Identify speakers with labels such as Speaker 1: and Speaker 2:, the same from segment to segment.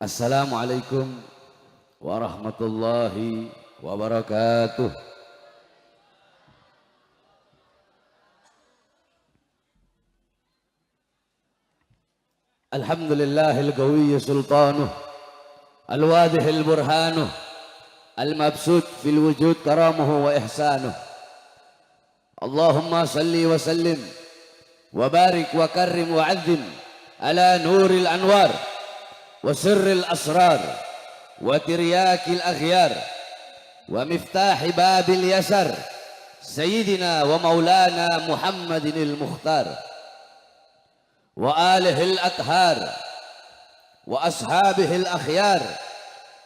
Speaker 1: Assalamualaikum warahmatullahi wabarakatuh. Alhamdulillahil qawiyyi sultanuh, al-wadihil burhanuh, al-mabsut fil wujud karamuhu wa ihsanuh. Allahumma salli wa sallim wa barik wa karrim wa azzim ala nuril anwar wa sirril asrar wa tiryakil aghyar wa miftahi babil yasar sayyidina wa maulana Muhammadinil Mukhtar wa alihil athhar wa ashabihil akhyar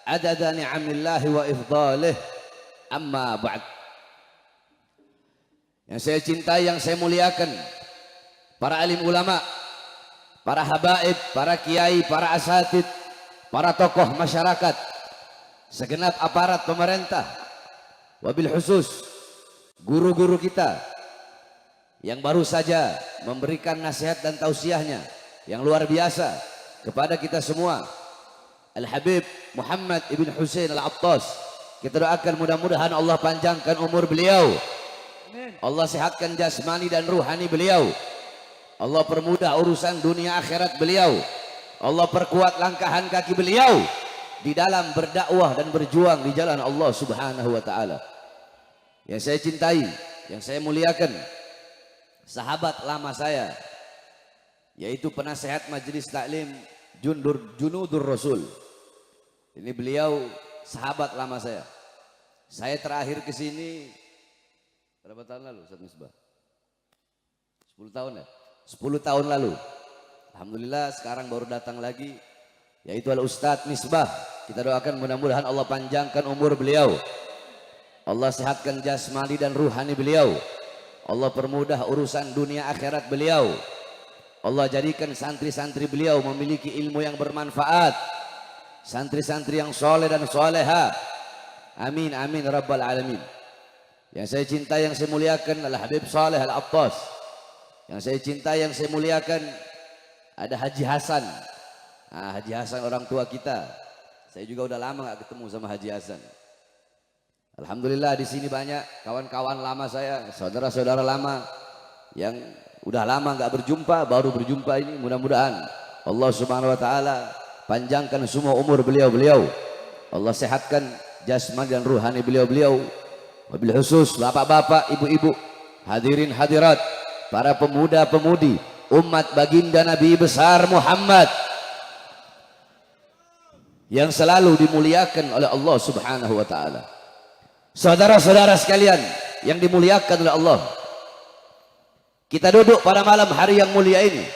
Speaker 1: adada ni'amillahi wa ifdalih, amma ba'd. Yang saya cintai, yang saya muliakan, para alim ulama, para habaib, para kiai, para asatid, para tokoh masyarakat, segenap aparat pemerintah, wabil khusus guru-guru kita yang baru saja memberikan nasihat dan tausiahnya yang luar biasa kepada kita semua, Al-Habib Muhammad ibn Husain Al-Attas. Kita doakan mudah-mudahan Allah panjangkan umur beliau, Allah sehatkan jasmani dan ruhani beliau, Allah permudah urusan dunia akhirat beliau, Allah perkuat langkahan kaki beliau di dalam berdakwah dan berjuang di jalan Allah Subhanahu wa taala. Yang saya cintai, yang saya muliakan, sahabat lama saya, yaitu penasehat Majelis Taklim Junudur Rasul. Ini beliau sahabat lama saya. Saya terakhir ke sini berapa tahun lalu, Ustaz Misbah? 10 tahun ya? 10 tahun lalu. Alhamdulillah sekarang baru datang lagi, yaitu Al-Ustadz Misbah. Kita doakan mudah-mudahan Allah panjangkan umur beliau, Allah sehatkan jasmani dan ruhani beliau, Allah permudah urusan dunia akhirat beliau, Allah jadikan santri-santri beliau memiliki ilmu yang bermanfaat, santri-santri yang soleh dan soleha. Amin amin rabbal alamin. Yang saya cintai, yang saya muliakan adalah Habib Saleh Al-Attas. Yang saya cintai, yang saya muliakan ada Haji Hasan. Haji Hasan orang tua kita. Saya juga udah lama gak ketemu sama Haji Hasan. Alhamdulillah di sini banyak kawan-kawan lama saya, saudara-saudara lama yang udah lama gak berjumpa, baru berjumpa ini. Mudah-mudahan Allah Subhanahu wa taala panjangkan semua umur beliau-beliau, Allah sehatkan jasmani dan ruhani beliau-beliau. Wabil khusus bapak-bapak, ibu-ibu, hadirin hadirat, para pemuda-pemudi umat baginda Nabi besar Muhammad yang selalu dimuliakan oleh Allah Subhanahu wa taala. Saudara-saudara sekalian yang dimuliakan oleh Allah, kita duduk pada malam hari yang mulia ini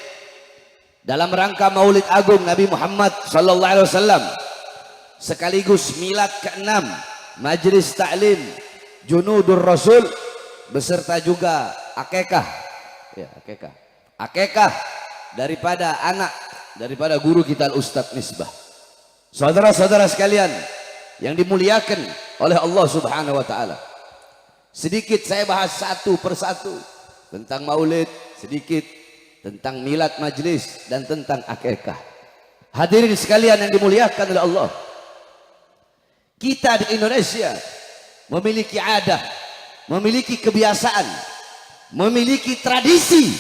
Speaker 1: dalam rangka Maulid Agung Nabi Muhammad sallallahu alaihi wasallam, sekaligus milad ke-6 Majelis Taklim Junudur Rasul, beserta juga akekah, ya akekah daripada anak daripada guru kita Al-Ustadz Misbah. Saudara-saudara sekalian yang dimuliakan oleh Allah Subhanahu wa taala, sedikit saya bahas satu persatu tentang maulid, sedikit tentang milad majlis, dan tentang akekah. Hadirin sekalian yang dimuliakan oleh Allah, kita di Indonesia memiliki adat, memiliki kebiasaan, memiliki tradisi,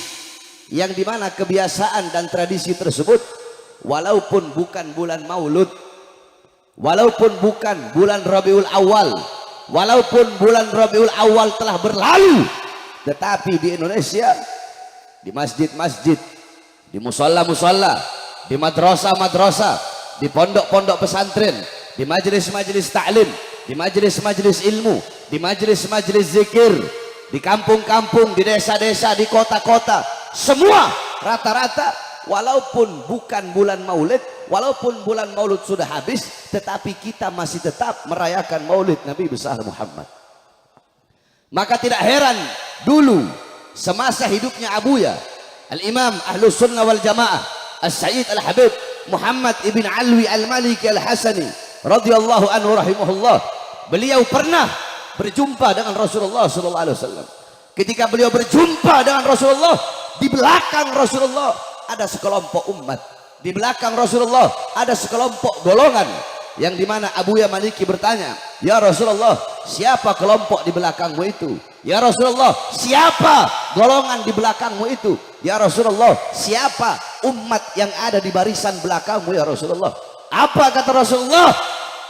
Speaker 1: yang dimana kebiasaan dan tradisi tersebut, walaupun bukan bulan Maulud, walaupun bukan bulan Rabiul Awal, walaupun bulan Rabiul Awal telah berlalu, tetapi di Indonesia, di masjid-masjid, di musola-musola, di madrasah-madrasah, di pondok-pondok pesantren, di majelis-majelis taklim, di majelis-majelis ilmu, di majelis-majelis zikir, di kampung-kampung, di desa-desa, di kota-kota, semua rata-rata walaupun bukan bulan Maulid, walaupun bulan Maulid sudah habis, tetapi kita masih tetap merayakan Maulid Nabi besar Muhammad. Maka tidak heran dulu semasa hidupnya Abuya Al-Imam Ahlus Sunnah wal Jamaah As-Sayyid Al-Habib Muhammad ibn Alwi Al-Maliki Al-Hasani radhiyallahu anhu rahimahullah, beliau pernah berjumpa dengan Rasulullah sallallahu alaihi wasallam. Ketika beliau berjumpa dengan Rasulullah, di belakang Rasulullah ada sekelompok umat Di belakang Rasulullah ada sekelompok golongan yang dimana Abu Yamaliki bertanya, ya Rasulullah, siapa kelompok di belakangmu itu? Ya Rasulullah, siapa golongan di belakangmu itu? Ya Rasulullah, siapa umat yang ada di barisan belakangmu ya Rasulullah? Apa kata Rasulullah?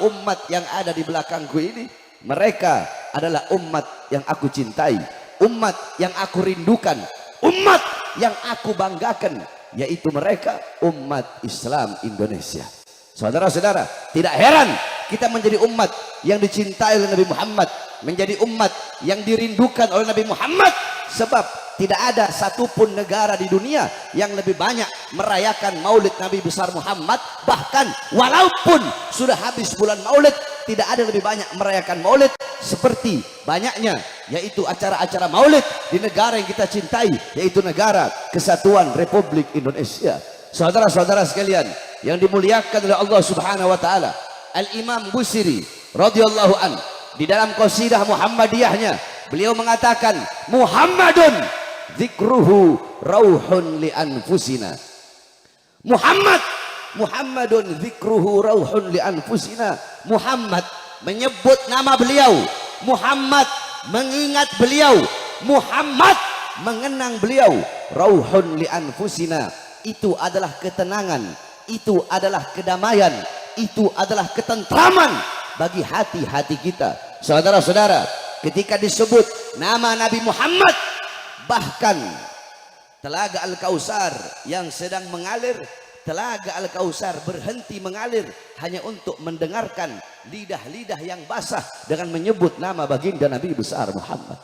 Speaker 1: Umat yang ada di belakangku ini, mereka adalah umat yang aku cintai, umat yang aku rindukan, umat yang aku banggakan, yaitu mereka umat Islam Indonesia. Saudara-saudara, tidak heran kita menjadi umat yang dicintai oleh Nabi Muhammad, menjadi umat yang dirindukan oleh Nabi Muhammad, sebab tidak ada satupun negara di dunia yang lebih banyak merayakan maulid Nabi besar Muhammad. Bahkan walaupun sudah habis bulan maulid, tidak ada lebih banyak merayakan maulid seperti banyaknya yaitu acara-acara maulid di negara yang kita cintai, yaitu negara Kesatuan Republik Indonesia. Saudara-saudara sekalian yang dimuliakan oleh Allah Subhanahu wa taala, Al-Imam Busiri radhiyallahu an di dalam qasidah Muhammadiyahnya beliau mengatakan, Muhammadun dzikruhu rauhun li anfusina. Muhammadun dzikruhu rauhun li anfusina. Muhammad menyebut nama beliau, Muhammad mengingat beliau, Muhammad mengenang beliau, rauhun li anfusina. Itu adalah ketenangan, itu adalah kedamaian, itu adalah ketentraman bagi hati-hati kita. Saudara-saudara, ketika disebut nama Nabi Muhammad, bahkan Telaga Al-Kausar yang sedang mengalir, Telaga Al-Kausar berhenti mengalir hanya untuk mendengarkan lidah-lidah yang basah dengan menyebut nama baginda Nabi besar Muhammad.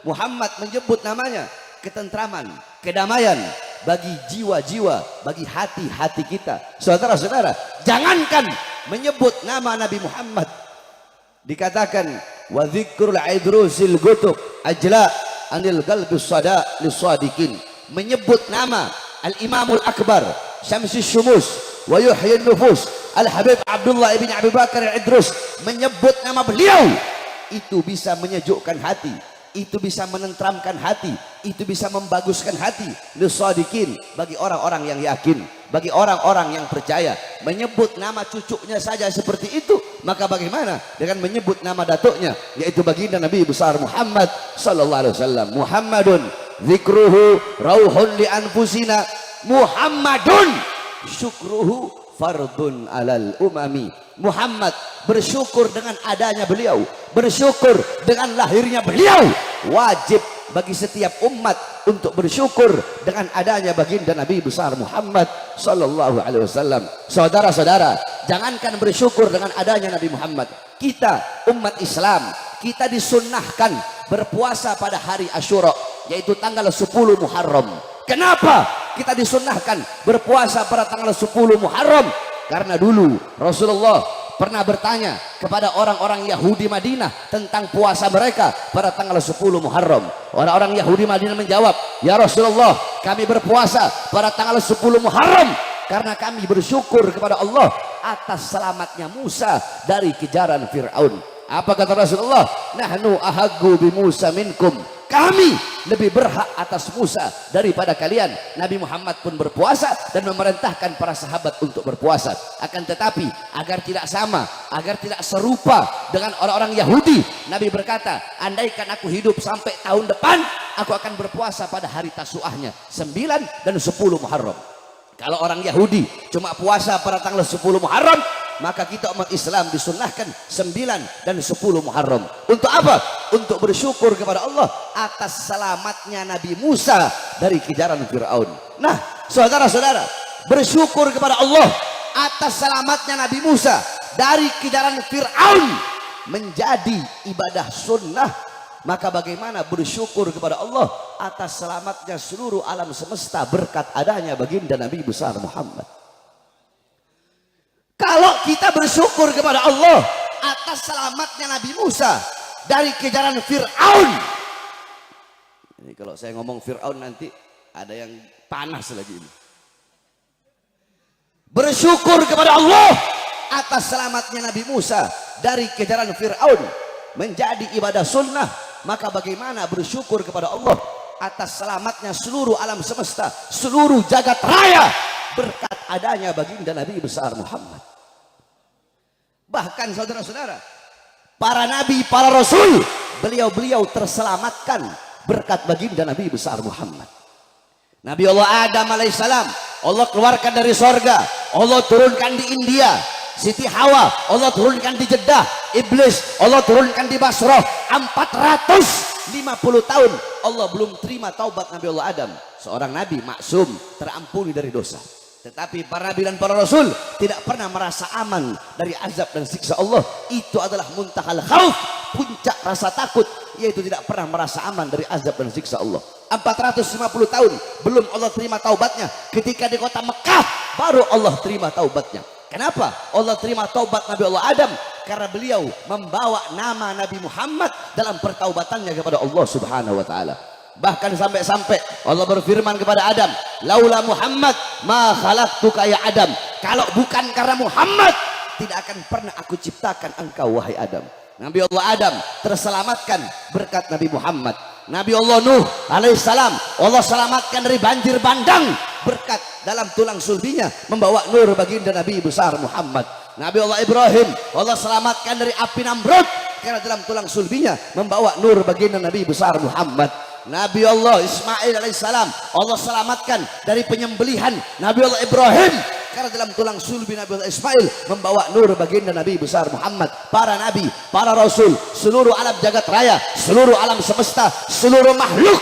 Speaker 1: Muhammad menyebut namanya, ketentraman, kedamaian bagi jiwa-jiwa, bagi hati-hati kita. Saudara-saudara, jangankan menyebut nama Nabi Muhammad, dikatakan wa dzikrul idrusil gutub ajla anil qalbis sada lisadiqin. Menyebut nama Al-Imamul Akbar Syamsis Syumus wa Yuhyin Nufus Al-Habib Abdullah ibn Abi Bakar Al-Idrus, menyebut nama beliau itu bisa menyejukkan hati, itu bisa menentramkan hati, itu bisa membaguskan hati. Lisadiqin, bagi orang-orang yang yakin, bagi orang-orang yang percaya. Menyebut nama cucunya saja seperti itu, maka bagaimana dengan menyebut nama datuknya, yaitu baginda Nabi besar Muhammad sallallahu alaihi wasallam. Muhammadun dzikruhu rauhun li anfusina. Muhammadun syukruhu fardun alal umami. Muhammad, bersyukur dengan adanya beliau, bersyukur dengan lahirnya beliau, wajib bagi setiap umat untuk bersyukur dengan adanya baginda Nabi besar Muhammad sallallahu alaihi wasallam. Saudara-saudara, jangankan bersyukur dengan adanya Nabi Muhammad, kita umat Islam, kita disunnahkan berpuasa pada hari Asyura, yaitu tanggal 10 Muharram. Kenapa kita disunnahkan berpuasa pada tanggal 10 Muharram? Karena dulu Rasulullah pernah bertanya kepada orang-orang Yahudi Madinah tentang puasa mereka pada tanggal 10 Muharram. Orang-orang Yahudi Madinah menjawab, ya Rasulullah, kami berpuasa pada tanggal 10 Muharram karena kami bersyukur kepada Allah atas selamatnya Musa dari kejaran Fir'aun. Apa kata Rasulullah? Nahnu ahaggu bi Musa minkum. Kami lebih berhak atas Musa daripada kalian. Nabi Muhammad pun berpuasa dan memerintahkan para sahabat untuk berpuasa. Akan tetapi agar tidak sama, agar tidak serupa dengan orang-orang Yahudi, Nabi berkata, andaikan aku hidup sampai tahun depan, aku akan berpuasa pada hari Tasu'ahnya 9 dan 10 Muharram. Kalau orang Yahudi cuma puasa pada tanggal 10 Muharram, maka kita umat Islam disunnahkan 9 dan 10 Muharram. Untuk apa? Untuk bersyukur kepada Allah atas selamatnya Nabi Musa dari kejaran Fir'aun. Nah, saudara-saudara, bersyukur kepada Allah atas selamatnya Nabi Musa dari kejaran Fir'aun menjadi ibadah sunnah. Maka bagaimana bersyukur kepada Allah atas selamatnya seluruh alam semesta berkat adanya baginda Nabi besar Muhammad. Kalau kita bersyukur kepada Allah atas selamatnya Nabi Musa dari kejaran Fir'aun, ini kalau saya ngomong Fir'aun nanti ada yang panas lagi ini. Bersyukur kepada Allah atas selamatnya Nabi Musa dari kejaran Fir'aun menjadi ibadah sunnah, maka bagaimana bersyukur kepada Allah atas selamatnya seluruh alam semesta, seluruh jagat raya
Speaker 2: berkat adanya baginda Nabi besar Muhammad. Bahkan saudara-saudara, para nabi, para rasul, beliau-beliau terselamatkan berkat baginda Nabi besar Muhammad. Nabi Allah Adam alaihissalam, Allah keluarkan dari sorga, Allah turunkan di India. Siti Hawa, Allah turunkan di Jeddah. Iblis, Allah turunkan di Basrah. 450 tahun Allah belum terima taubat Nabi Allah Adam, seorang nabi maksum, terampuni dari dosa. Tetapi para nabi dan para rasul tidak pernah merasa aman dari azab dan siksa Allah. Itu adalah muntahal khauf, puncak rasa takut, yaitu tidak pernah merasa aman dari azab dan siksa Allah. 450 tahun belum Allah terima taubatnya. Ketika di kota Mekah baru Allah terima taubatnya. Kenapa Allah terima taubat Nabi Allah Adam? Karena beliau membawa nama Nabi Muhammad dalam pertaubatannya kepada Allah Subhanahu wa taala. Bahkan sampai-sampai Allah berfirman kepada Adam, laula Muhammad ma khalaqtuka ya Adam. Kalau bukan karena Muhammad, tidak akan pernah aku ciptakan engkau wahai Adam. Nabi Allah Adam terselamatkan berkat Nabi Muhammad. Nabi Allah Nuh alaihissalam, Allah selamatkan dari banjir bandang berkat dalam tulang sulbinya membawa nur baginda Nabi besar Muhammad. Nabi Allah Ibrahim, Allah selamatkan dari api Namrud karena dalam tulang sulbinya membawa nur baginda Nabi besar Muhammad. Nabi Allah Ismail alaihissalam, Allah selamatkan dari penyembelihan Nabi Allah Ibrahim karena dalam tulang sulbi Nabi Allah Ismail membawa nur baginda Nabi besar Muhammad. Para nabi, para rasul, seluruh alam jagat raya, seluruh alam semesta, seluruh makhluk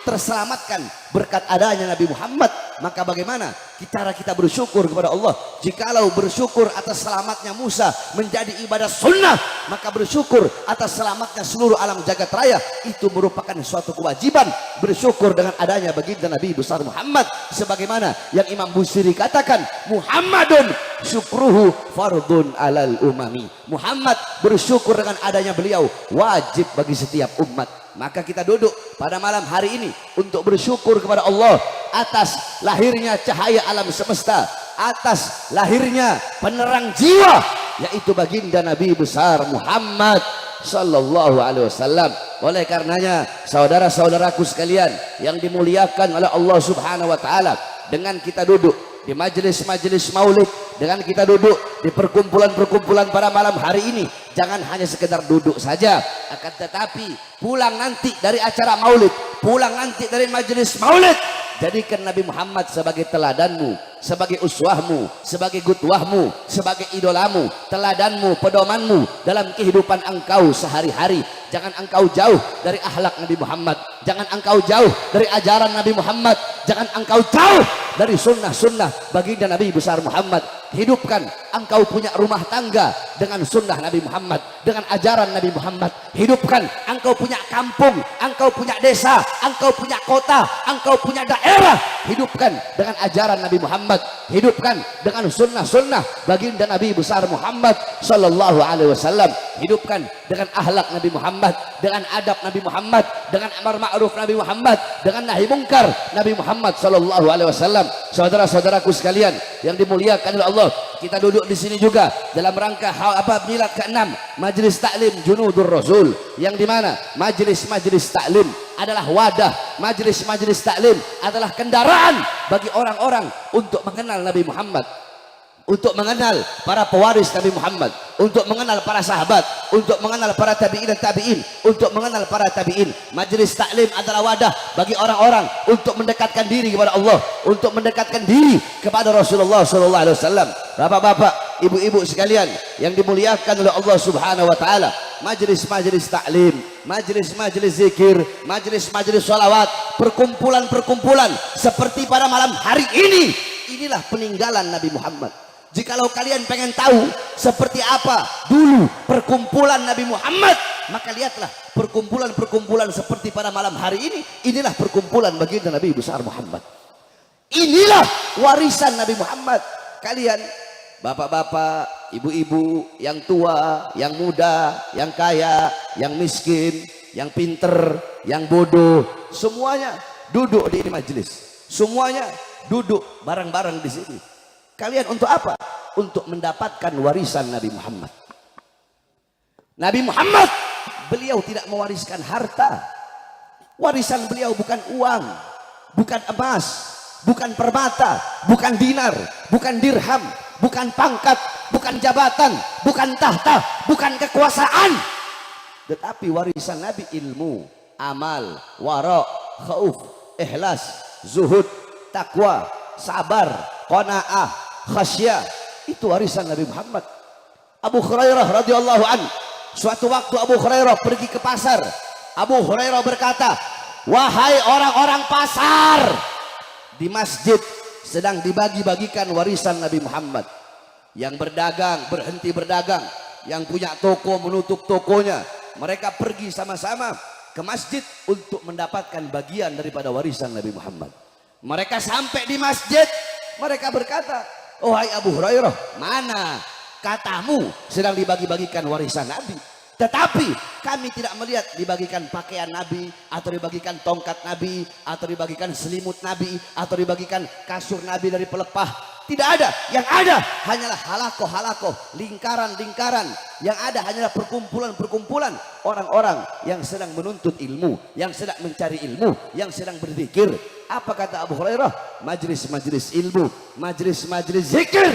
Speaker 2: terselamatkan berkat adanya Nabi Muhammad. Maka bagaimana cara kita bersyukur kepada Allah? Jikalau bersyukur atas selamatnya Musa menjadi ibadah sunnah, maka bersyukur atas selamatnya seluruh alam jagat raya itu merupakan suatu kewajiban. Bersyukur dengan adanya baginda Nabi besar Muhammad, sebagaimana yang Imam Busiri katakan, Muhammadun syukruhu fardun alal umami. Muhammad bersyukur dengan adanya beliau wajib bagi setiap umat. Maka kita duduk pada malam hari ini untuk bersyukur kepada Allah atas lahirnya cahaya alam semesta, atas lahirnya penerang jiwa, yaitu baginda Nabi besar Muhammad sallallahu alaihi wasallam. Oleh karenanya saudara-saudaraku sekalian yang dimuliakan oleh Allah Subhanahu wa taala, dengan kita duduk di majelis-majelis maulid, dengan kita duduk di perkumpulan-perkumpulan pada malam hari ini, jangan hanya sekedar duduk saja, akan tetapi pulang nanti dari acara maulid, pulang nanti dari majelis maulid, jadikan Nabi Muhammad sebagai teladanmu, sebagai uswahmu, sebagai gutwahmu, sebagai idolamu, teladanmu, pedomanmu dalam kehidupan engkau sehari-hari. Jangan engkau jauh dari akhlak Nabi Muhammad, jangan engkau jauh dari ajaran Nabi Muhammad, jangan engkau jauh dari sunnah-sunnah baginda Nabi besar Muhammad. Hidupkan engkau punya rumah tangga dengan sunnah Nabi Muhammad, dengan ajaran Nabi Muhammad. Hidupkan engkau punya kampung, engkau punya desa, engkau punya kota, engkau punya daerah. Hidupkan dengan ajaran Nabi Muhammad, hidupkan dengan sunnah-sunnah baginda Nabi besar Muhammad sallallahu alaihi wasallam. Hidupkan dengan akhlak Nabi Muhammad, dengan adab Nabi Muhammad, dengan amar ma'ruf Nabi Muhammad, dengan nahi mungkar Nabi Muhammad sallallahu alaihi wasallam. Saudara-saudaraku sekalian yang dimuliakan oleh Allah, kita duduk di sini juga dalam rangka milad ke-6 Majelis Taklim Junudur Rasul, yang dimana majelis-majelis taklim adalah wadah, majelis-majelis taklim adalah kendaraan bagi orang-orang untuk mengenal Nabi Muhammad, untuk mengenal para pewaris Nabi Muhammad, untuk mengenal para sahabat, untuk mengenal para tabi'in dan tabi'in, untuk mengenal para tabi'in. Majelis taklim adalah wadah bagi orang-orang untuk mendekatkan diri kepada Allah, untuk mendekatkan diri kepada Rasulullah sallallahu alaihi wasallam. Bapak-bapak, ibu-ibu sekalian yang dimuliakan oleh Allah Subhanahu wa taala, majelis-majelis taklim, majelis-majelis zikir, majelis-majelis salawat, perkumpulan-perkumpulan seperti pada malam hari ini, inilah peninggalan Nabi Muhammad. Jikalau kalian pengen tahu seperti apa dulu perkumpulan Nabi Muhammad, maka lihatlah perkumpulan-perkumpulan seperti pada malam hari ini. Inilah perkumpulan baginda Nabi besar Muhammad. Inilah warisan Nabi Muhammad. Kalian bapak-bapak, ibu-ibu, yang tua, yang muda, yang kaya, yang miskin, yang pinter, yang bodoh, semuanya duduk di majelis. Semuanya duduk bareng-bareng di sini. Kalian untuk apa? Untuk mendapatkan warisan Nabi Muhammad. Nabi Muhammad, beliau tidak mewariskan harta. Warisan beliau bukan uang, bukan emas, bukan permata, bukan dinar, bukan dirham, bukan pangkat, bukan jabatan, bukan tahta, bukan kekuasaan, tetapi warisan Nabi ilmu, amal, wara, khauf, ikhlas, zuhud, takwa, sabar, qanaah, khasyah. Itu warisan Nabi Muhammad. Abu Hurairah radhiyallahu an, suatu waktu Abu Hurairah pergi ke pasar. Abu Hurairah berkata, wahai orang-orang pasar, di masjid sedang dibagi-bagikan warisan Nabi Muhammad. Yang berdagang berhenti berdagang, yang punya toko menutup tokonya. Mereka pergi sama-sama ke masjid untuk mendapatkan bagian daripada warisan Nabi Muhammad. Mereka sampai di masjid, mereka berkata, oh hai Abu Hurairah, mana katamu sedang dibagi-bagikan warisan Nabi? Tetapi kami tidak melihat dibagikan pakaian Nabi, atau dibagikan tongkat Nabi, atau dibagikan selimut Nabi, atau dibagikan kasur Nabi dari pelepah. Tidak ada. Yang ada hanyalah halakoh-halakoh, lingkaran-lingkaran. Yang ada hanyalah perkumpulan-perkumpulan orang-orang yang sedang menuntut ilmu, yang sedang mencari ilmu, yang sedang berzikir. Apa kata Abu Hurairah? Majlis-majlis ilmu, majlis-majlis zikir,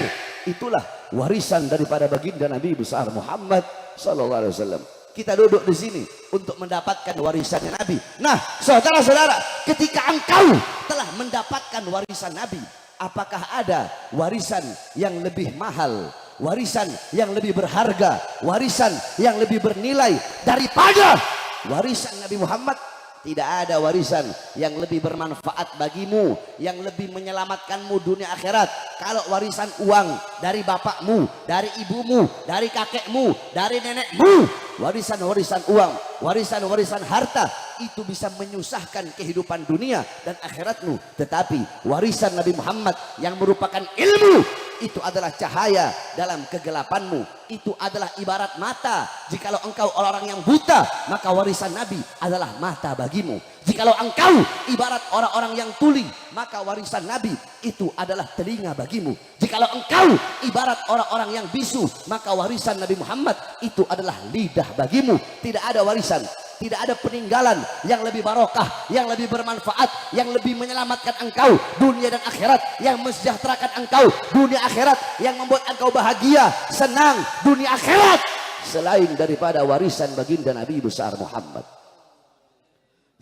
Speaker 2: itulah warisan daripada baginda Nabi besar Muhammad sallallahu alaihi wasallam. Kita duduk di sini untuk mendapatkan warisannya Nabi. Nah, saudara-saudara, ketika engkau telah mendapatkan warisan Nabi, apakah ada warisan yang lebih mahal, warisan yang lebih berharga, warisan yang lebih bernilai daripada warisan Nabi Muhammad? Tidak ada warisan yang lebih bermanfaat bagimu, yang lebih menyelamatkanmu dunia akhirat. Kalau warisan uang dari bapakmu, dari ibumu, dari kakekmu, dari nenekmu, warisan-warisan uang, warisan-warisan harta, itu bisa menyusahkan kehidupan dunia dan akhiratmu. Tetapi warisan Nabi Muhammad yang merupakan ilmu, itu adalah cahaya dalam kegelapanmu. Itu adalah ibarat mata. Jikalau engkau orang yang buta, maka warisan Nabi adalah mata bagimu. Jikalau engkau ibarat orang-orang yang tuli, maka warisan Nabi itu adalah telinga bagimu. Jikalau engkau ibarat orang-orang yang bisu, maka warisan Nabi Muhammad itu adalah lidah bagimu. Tidak ada warisan, tidak ada peninggalan yang lebih barokah, yang lebih bermanfaat, yang lebih menyelamatkan engkau dunia dan akhirat, yang mensejahterakan engkau dunia akhirat, yang membuat engkau bahagia, senang dunia akhirat, selain daripada warisan baginda Nabi besar Muhammad.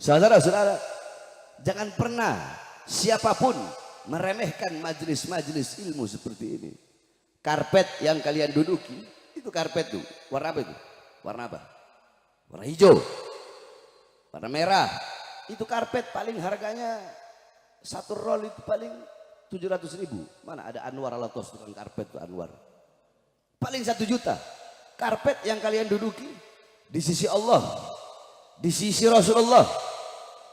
Speaker 2: Saudara-saudara, jangan pernah siapapun meremehkan majelis-majelis ilmu seperti ini. Karpet yang kalian duduki, itu karpet tuh, warna apa itu? Warna apa? Warna hijau, warna merah. Itu karpet paling harganya satu roll itu paling 700.000. Mana ada Anwar Alatos tukang karpet tuh, Anwar. Paling 1 juta. Karpet yang kalian duduki di sisi Allah, di sisi Rasulullah,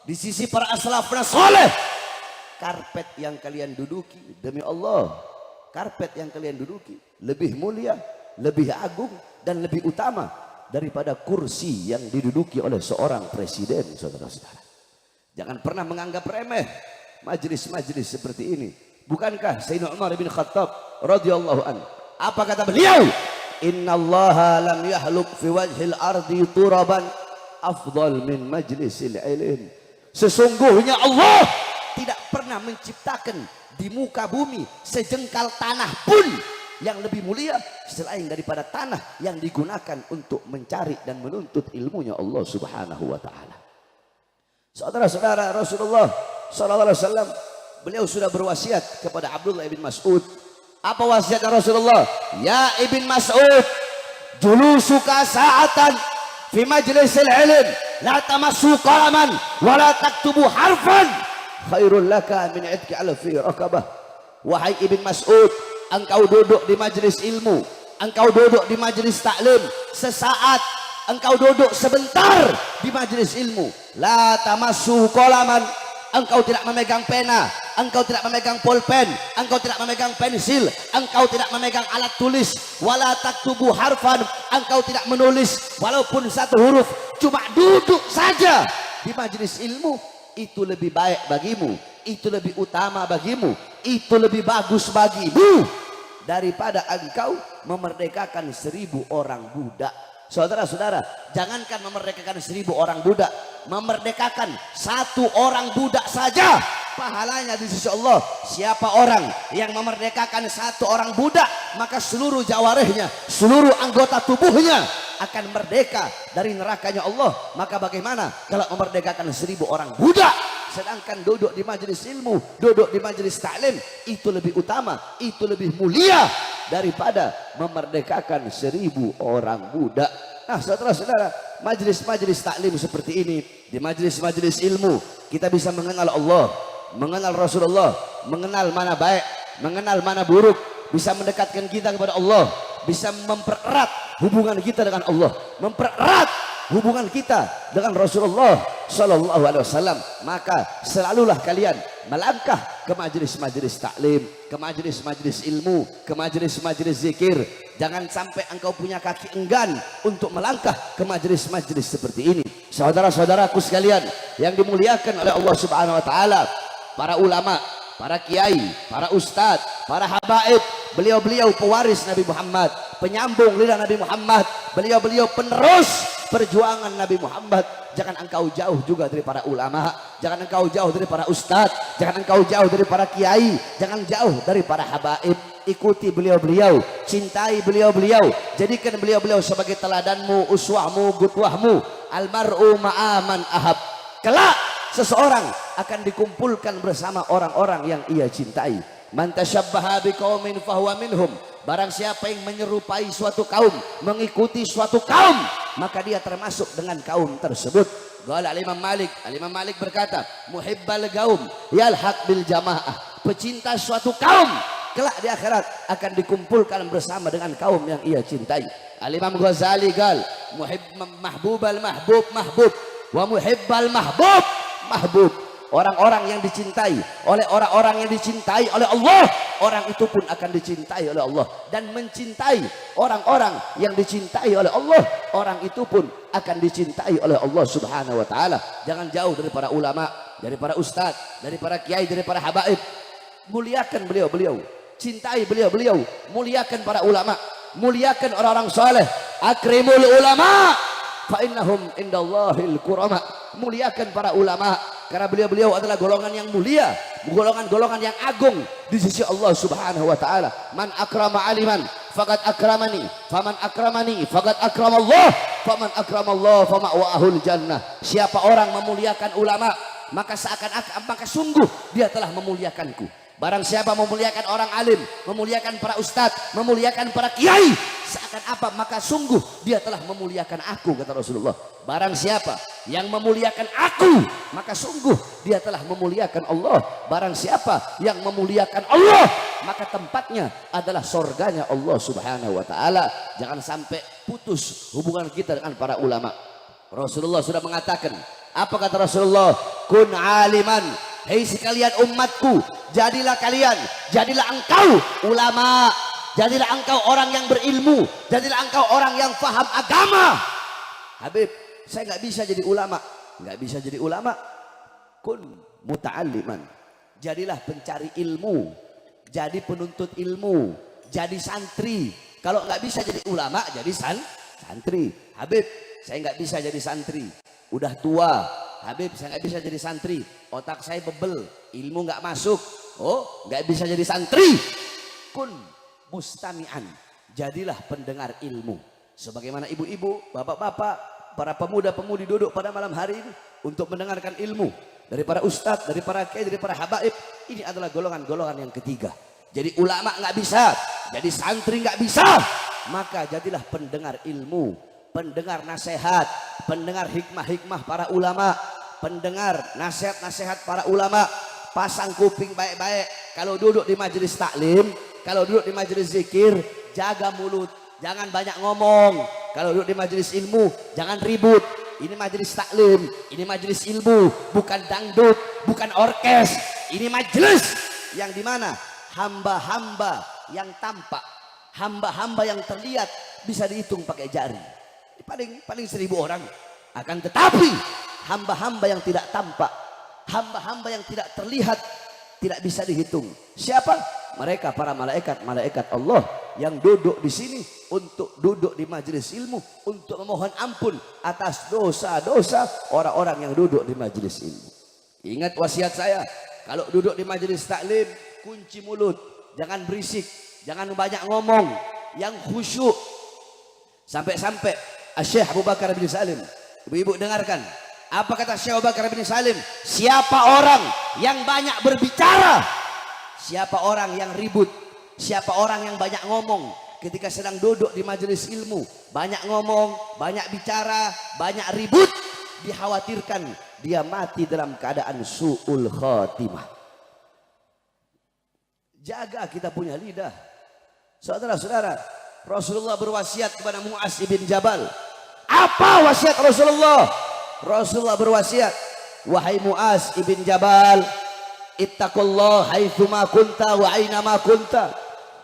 Speaker 2: di sisi para aslafna soleh, karpet yang kalian duduki demi Allah, karpet yang kalian duduki lebih mulia, lebih agung, dan lebih utama daripada kursi yang diduduki oleh seorang presiden. Saudara-saudara, jangan pernah menganggap remeh majelis-majelis seperti ini. Bukankah Sayyidina Umar bin Khattab radhiyallahu anhu, apa kata beliau? Innallaha lam yahluk fi wajhil ardi turaban afdal min majlisil ilm. Sesungguhnya Allah tidak pernah menciptakan di muka bumi sejengkal tanah pun yang lebih mulia selain daripada tanah yang digunakan untuk mencari dan menuntut ilmunya Allah Subhanahu wa taala. Saudara-saudara, Rasulullah sallallahu alaihi wasallam beliau sudah berwasiat kepada Abdullah bin Mas'ud. Apa wasiatnya Rasulullah? Ya Ibn Mas'ud, julusuka sa'atan fi majlisil ilm la tamassu qalaman wa la taktubu harfan khairul laka min idki alfi rakabah. Wahai Ibn Mas'ud, engkau duduk di majelis ilmu, engkau duduk di majelis taklim sesaat, engkau duduk sebentar di majelis ilmu, la tamassu qalaman, engkau tidak memegang pena, engkau tidak memegang pulpen, engkau tidak memegang pensil, engkau tidak memegang alat tulis, wala taktubu harfan, engkau tidak menulis walaupun 1 huruf, cuma duduk saja di majelis ilmu. Itu lebih baik bagimu, itu lebih utama bagimu, itu lebih bagus bagimu daripada engkau memerdekakan 1000 orang budak. Saudara-saudara, jangankan memerdekakan 1000 orang budak, memerdekakan 1 orang budak saja pahalanya di sisi Allah. Siapa orang yang memerdekakan satu orang budak, maka seluruh jawarihnya, seluruh anggota tubuhnya akan merdeka dari nerakanya Allah. Maka bagaimana kalau memerdekakan 1000 orang budak, sedangkan duduk di majelis ilmu, duduk di majelis taklim, itu lebih utama, itu lebih mulia daripada memerdekakan 1000 orang budak. Nah, saudara-saudara, majelis-majelis taklim seperti ini, di majelis-majelis ilmu, kita bisa mengenal Allah, mengenal Rasulullah, mengenal mana baik, mengenal mana buruk, bisa mendekatkan kita kepada Allah, bisa mempererat hubungan kita dengan Allah, mempererat hubungan kita dengan Rasulullah Sallallahu Alaihi Wasallam. Maka selalulah kalian melangkah ke majelis-majelis taklim, ke majelis-majelis ilmu, ke majelis-majelis zikir. Jangan sampai engkau punya kaki enggan untuk melangkah ke majelis-majelis seperti ini. Saudara-saudaraku sekalian yang dimuliakan oleh Allah Subhanahu Wa Taala, para ulama, para kiai, para ustadz, para habaib, beliau-beliau pewaris Nabi Muhammad, penyambung lidah Nabi Muhammad, beliau-beliau penerus perjuangan Nabi Muhammad. Jangan engkau jauh juga dari para ulama, jangan engkau jauh dari para ustadz, jangan engkau jauh dari para kiai, jangan jauh dari para habaib. Ikuti beliau-beliau, cintai beliau-beliau, jadikan beliau-beliau sebagai teladanmu, uswahmu, gutwahmu. Almar'u ma'aman ahab. Kelak seseorang akan dikumpulkan bersama orang-orang yang ia cintai. Man tasyabbaha biqaumin fahuwa minhum. Barang siapa yang menyerupai suatu kaum, mengikuti suatu kaum, maka dia termasuk dengan kaum tersebut. Qala Al-Imam Malik, Al-Imam Malik berkata, muhibbal qaum yalhaq bil jamaah. Pecinta suatu kaum kelak di akhirat akan dikumpulkan bersama dengan kaum yang ia cintai. Al-Imam Ghazali gal, mahbubal mahbub mahbub wa muhibbal mahbub mahbub. Orang-orang yang dicintai oleh orang-orang yang dicintai oleh Allah, orang itu pun akan dicintai oleh Allah. Dan mencintai orang-orang yang dicintai oleh Allah, orang itu pun akan dicintai oleh Allah Subhanahu Wa Taala. Jangan jauh dari para ulama, dari para ustadz, dari para kiai, dari para habaib. Muliakan beliau-beliau, cintai beliau-beliau, muliakan para ulama, muliakan orang-orang soleh. Akrimul ulama fa innahum indallahil kurama. Muliakan para ulama karena beliau-beliau adalah golongan yang mulia, golongan-golongan yang agung di sisi Allah Subhanahu Wa Taala. Man akrama aliman faqad akramani, faman akramani faqad akramallah, faman akramallah fama'wahul jannah. Siapa orang memuliakan ulama, maka seakan-akan, maka sungguh dia telah memuliakanku. Barang siapa memuliakan orang alim, memuliakan para ustadz, memuliakan para kiai, seakan apa, maka sungguh dia telah memuliakan aku, kata Rasulullah. Barang siapa yang memuliakan aku, maka sungguh dia telah memuliakan Allah. Barang siapa yang memuliakan Allah, maka tempatnya adalah surganya Allah Subhanahu Wa Taala. Jangan sampai putus hubungan kita dengan para ulama. Rasulullah sudah mengatakan, apa kata Rasulullah? Kun aliman, hei sekalian umatku, jadilah kalian, jadilah engkau ulama, jadilah engkau orang yang berilmu, jadilah engkau orang yang faham agama. Habib, saya nggak bisa jadi ulama, nggak bisa jadi ulama. Kun muta'alliman, jadilah pencari ilmu, jadi penuntut ilmu, jadi santri. Kalau nggak bisa jadi ulama, jadi santri. Habib, saya nggak bisa jadi santri, udah tua. Habib, saya nggak bisa jadi santri, otak saya bebel, ilmu nggak masuk. Oh, nggak bisa jadi santri. Kun mustami'an, jadilah pendengar ilmu. Sebagaimana ibu-ibu, bapak-bapak, para pemuda-pemudi duduk pada malam hari ini untuk mendengarkan ilmu dari para ustadz, dari para kiai, dari para habaib. Ini adalah golongan-golongan yang ketiga. Jadi ulama nggak bisa, jadi santri nggak bisa, maka jadilah pendengar ilmu, pendengar nasihat, pendengar hikmah-hikmah para ulama, pendengar nasihat-nasihat para ulama. Pasang kuping baik-baik. Kalau duduk di majelis taklim, kalau duduk di majelis zikir, jaga mulut, jangan banyak ngomong. Kalau duduk di majelis ilmu, jangan ribut. Ini majelis taklim, ini majelis ilmu, bukan dangdut, bukan orkes. Ini majelis yang dimana hamba-hamba yang tampak, hamba-hamba yang terlihat bisa dihitung pakai jari. Paling 1000 orang. Akan tetapi hamba-hamba yang tidak tampak, hamba-hamba yang tidak terlihat, tidak bisa dihitung. Siapa? Mereka para malaikat Allah yang duduk di sini untuk duduk di majelis ilmu, untuk memohon ampun atas dosa-dosa orang-orang yang duduk di majelis ilmu. Ingat wasiat saya, Kalau duduk di majelis taklim, kunci mulut, jangan berisik, jangan banyak ngomong, yang khusyuk. Sampai-sampai Syekh Abu Bakar bin Salim, ibu-ibu dengarkan, apa kata Syekh Abu Bakar bin Salim? Siapa orang yang banyak berbicara, siapa orang yang ribut, siapa orang yang banyak ngomong, ketika sedang duduk di majelis ilmu, banyak ngomong, banyak bicara, banyak ribut, dikhawatirkan dia mati dalam keadaan su'ul khatimah. Jaga kita punya lidah. Saudara-saudara, Rasulullah berwasiat kepada Mu'az bin Jabal. Apa wasiat Rasulullah? Rasulullah berwasiat, wahai Mu'az bin Jabal, ittaqullah haitsuma kunta wa aina ma kunta.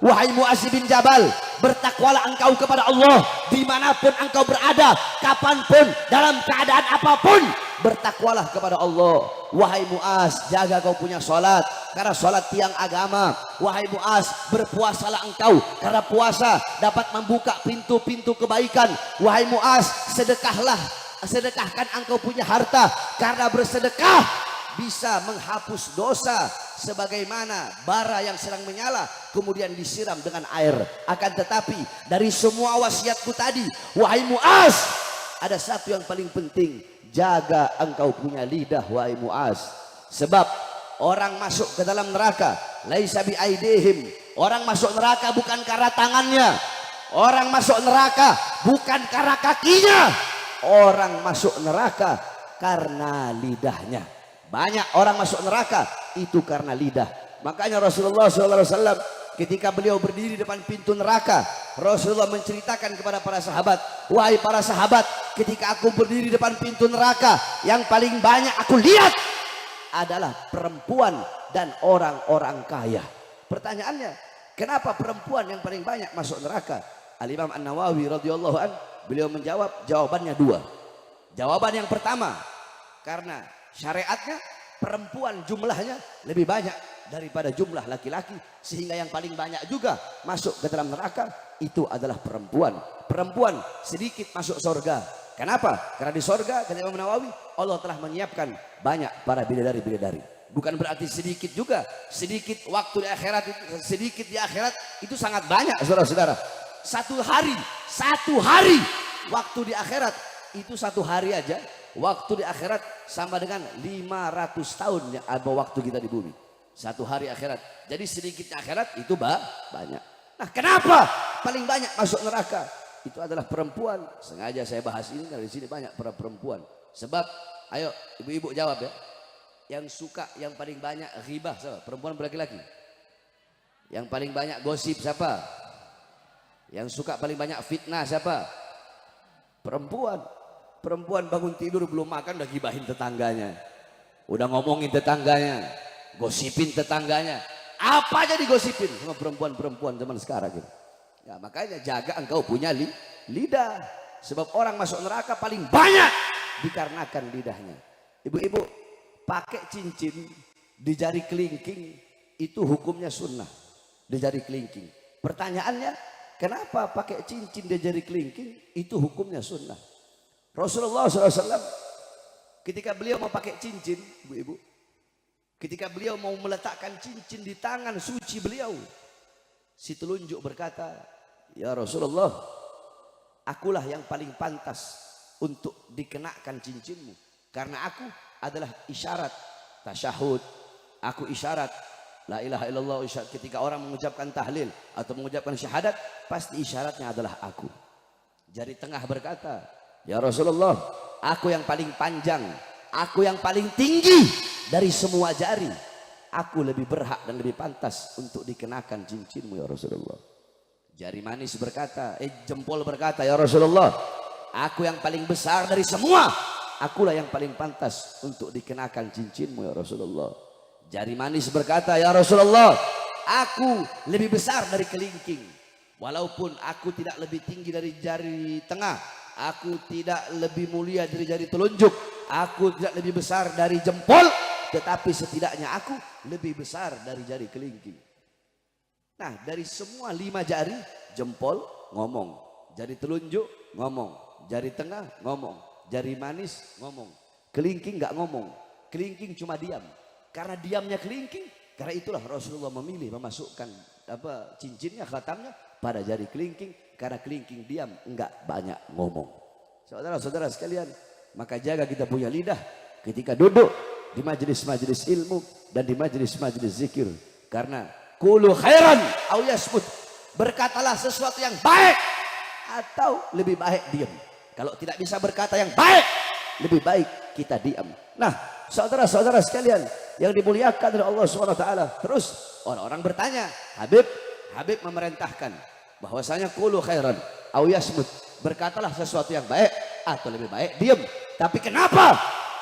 Speaker 2: Wahai Mu'az bin Jabal, bertakwalah engkau kepada Allah dimanapun engkau berada, kapanpun, dalam keadaan apapun, bertakwalah kepada Allah. Wahai Mu'az, jaga kau punya salat, karena salat tiang agama. Wahai Mu'az, berpuasalah engkau, karena puasa dapat membuka pintu-pintu kebaikan. Wahai Mu'az, sedekahkan engkau punya harta, karena bersedekah bisa menghapus dosa, sebagaimana bara yang sedang menyala kemudian disiram dengan air. Akan tetapi dari semua wasiatku tadi, wahai Mu'az, ada satu yang paling penting, jaga engkau punya lidah wahai Mu'az. Sebab orang masuk ke dalam neraka laisa bi aidihim, orang masuk neraka bukan karena tangannya, orang masuk neraka bukan karena kakinya, orang masuk neraka karena lidahnya. Banyak orang masuk neraka itu karena lidah. Makanya Rasulullah SAW ketika beliau berdiri depan pintu neraka, Rasulullah menceritakan kepada para sahabat, wahai para sahabat, ketika aku berdiri depan pintu neraka, yang paling banyak aku lihat adalah perempuan dan orang-orang kaya. Pertanyaannya, kenapa perempuan yang paling banyak masuk neraka? Al-Imam An-Nawawi radhiyallahu an, beliau menjawab, jawabannya dua. Jawaban yang pertama, karena syariatnya perempuan jumlahnya lebih banyak daripada jumlah laki-laki, sehingga yang paling banyak juga masuk ke dalam neraka itu adalah perempuan. Perempuan sedikit masuk surga. Kenapa? Karena di surga, kata Imam Nawawi, Allah telah menyiapkan banyak para bidadari-bidadari. Bukan berarti sedikit juga. Sedikit waktu di akhirat itu, sedikit di akhirat itu sangat banyak, saudara-saudara. Satu hari waktu di akhirat itu satu hari aja. Waktu di akhirat sama dengan 500 tahun waktu kita di bumi. Satu hari akhirat. Jadi sedikitnya akhirat itu banyak. Nah, kenapa paling banyak masuk neraka? Itu adalah perempuan. Sengaja saya bahas ini karena di sini banyak para perempuan. Sebab, ayo ibu-ibu jawab ya. Yang suka yang paling banyak ghibah siapa? Perempuan berlaki-laki. Yang paling banyak gosip siapa? Yang suka paling banyak fitnah siapa? Perempuan. Perempuan bangun tidur belum makan udah gibahin tetangganya, udah ngomongin tetangganya, gosipin tetangganya. Apa aja digosipin sama perempuan-perempuan zaman sekarang gitu. Ya, makanya jaga engkau punya lidah. Sebab orang masuk neraka paling banyak dikarenakan lidahnya. Ibu-ibu, pakai cincin di jari kelingking itu hukumnya sunnah. Di jari kelingking. Pertanyaannya, kenapa pakai cincin di jari kelingking itu hukumnya sunnah? Rasulullah SAW ketika beliau mau pakai cincin, ibu-ibu, ketika beliau mau meletakkan cincin di tangan suci beliau, si telunjuk berkata, ya Rasulullah, akulah yang paling pantas untuk dikenakan cincinmu, karena aku adalah isyarat tasyahud, aku isyarat la ilaha illallah. Ketika orang mengucapkan tahlil atau mengucapkan syahadat, pasti isyaratnya adalah aku. Jari tengah berkata, ya Rasulullah, aku yang paling panjang, aku yang paling tinggi dari semua jari, aku lebih berhak dan lebih pantas untuk dikenakan cincinmu ya Rasulullah. Jari manis berkata, jempol berkata, ya Rasulullah, aku yang paling besar dari semua, akulah yang paling pantas untuk dikenakan cincinmu ya Rasulullah. Jari manis berkata, ya Rasulullah, aku lebih besar dari kelingking, walaupun aku tidak lebih tinggi dari jari tengah, aku tidak lebih mulia dari jari telunjuk, aku tidak lebih besar dari jempol, tetapi setidaknya aku lebih besar dari jari kelingking. Nah, dari semua 5 jari, jempol ngomong, jari telunjuk ngomong, jari tengah ngomong, jari manis ngomong, kelingking nggak ngomong. Kelingking cuma diam. Karena diamnya kelingking. Karena itulah Rasulullah memilih memasukkan cincinnya, khatamnya pada jari kelingking. Karena kelingking diam, enggak banyak ngomong. Saudara-saudara sekalian, maka jaga kita punya lidah ketika duduk di majelis-majelis ilmu dan di majelis-majelis zikir. Karena qulu khairan aw yasmut, berkatalah sesuatu yang baik atau lebih baik diam. Kalau tidak bisa berkata yang baik, lebih baik kita diam. Nah, saudara-saudara sekalian yang dimuliakan oleh Allah SWT, terus orang-orang bertanya, Habib memerintahkan bahwasanya qulu khairan aw yasmut, berkatalah sesuatu yang baik atau lebih baik diam. Tapi kenapa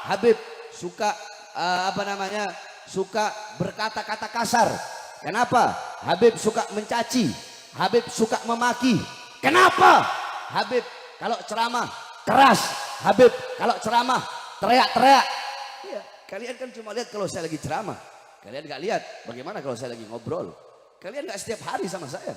Speaker 2: Habib suka suka berkata-kata kasar? Kenapa Habib suka mencaci? Habib suka memaki? Kenapa Habib kalau ceramah keras? Habib kalau ceramah teriak-teriak? Ya, kalian kan cuma lihat kalau saya lagi ceramah. Kalian nggak lihat bagaimana kalau saya lagi ngobrol. Kalian nggak setiap hari sama saya.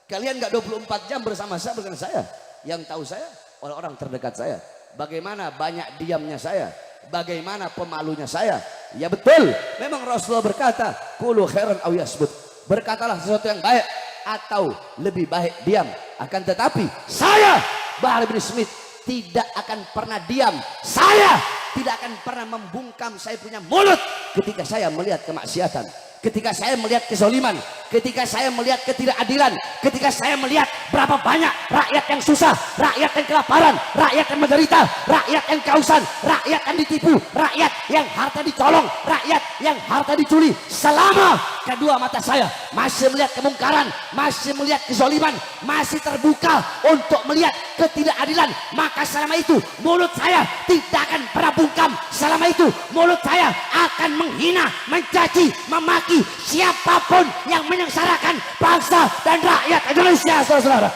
Speaker 2: Kalian nggak 24 jam bersama saya. Yang tahu saya orang-orang terdekat saya. Bagaimana banyak diamnya saya. Bagaimana pemalunya saya. Ya betul, memang Rasulullah berkata qulu khairan aw yasmut, berkatalah sesuatu yang baik atau lebih baik diam. Akan tetapi saya Bahar bin Smith tidak akan pernah diam. Saya tidak akan pernah membungkam saya punya mulut ketika saya melihat kemaksiatan, ketika saya melihat kezaliman, ketika saya melihat ketidakadilan, ketika saya melihat berapa banyak rakyat yang susah, rakyat yang kelaparan, rakyat yang menderita, rakyat yang kehausan, rakyat yang ditipu, rakyat yang harta dicolong, rakyat yang harta dicuri. Selama kedua mata saya masih melihat kemungkaran, masih melihat kezaliman, masih terbuka untuk melihat ketidakadilan, maka selama itu mulut saya tidak akan pernah bungkam. Selama itu mulut saya akan menghina, mencaci, memaki siapapun yang menyengsarakan bangsa dan rakyat Indonesia, saudara-saudara.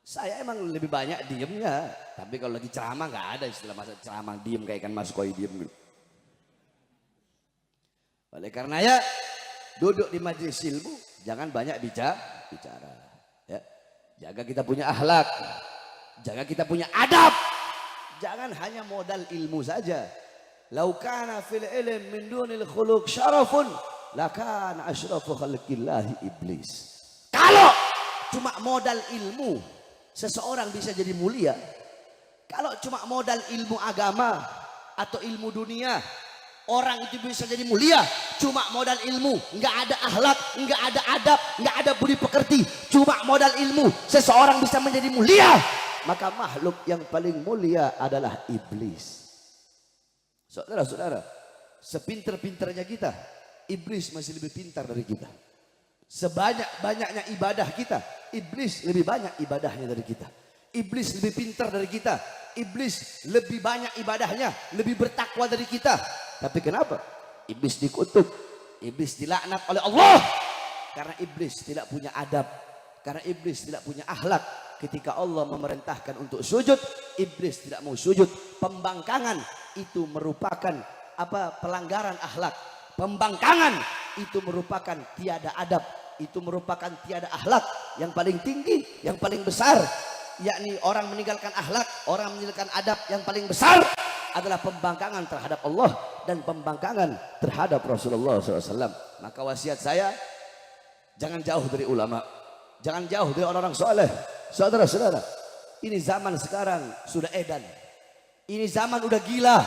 Speaker 2: Saya emang lebih banyak diemnya, tapi kalau lagi ceramah nggak ada istilah masa ceramah diem kayak ikan mas koi diem gitu. Oleh karena ya, duduk di majelis ilmu jangan banyak bicara. Ya. Jaga kita punya akhlak, jaga kita punya adab. Jangan hanya modal ilmu saja. Lau kana fil ilm min dunil khuluq syarafun lakana asyrafu khalqillahi iblis. Kalau cuma modal ilmu seseorang bisa jadi mulia. Kalau cuma modal ilmu agama atau ilmu dunia, orang itu bisa jadi mulia. Cuma modal ilmu, nggak ada akhlak, nggak ada adab, nggak ada budi pekerti. Cuma modal ilmu seseorang bisa menjadi mulia. Maka makhluk yang paling mulia adalah iblis. Saudara-saudara, sepinter-pinternya kita, iblis masih lebih pintar dari kita. Sebanyak-banyaknya ibadah kita, iblis lebih banyak ibadahnya dari kita. Iblis lebih pintar dari kita. Iblis lebih banyak ibadahnya, lebih bertakwa dari kita. Tapi kenapa? Iblis dikutuk, iblis dilaknat oleh Allah. Karena iblis tidak punya adab, karena iblis tidak punya akhlak. Ketika Allah memerintahkan untuk sujud, iblis tidak mau sujud. Pembangkangan itu merupakan pelanggaran akhlak. Pembangkangan itu merupakan tiada adab, itu merupakan tiada akhlak. Yang paling tinggi, yang paling besar, yakni orang meninggalkan akhlak, orang meninggalkan adab. Yang paling besar adalah pembangkangan terhadap Allah dan pembangkangan terhadap Rasulullah SAW. Maka wasiat saya, jangan jauh dari ulama, jangan jauh dari orang-orang soleh. Saudara-saudara, ini zaman sekarang sudah edan, ini zaman udah gila,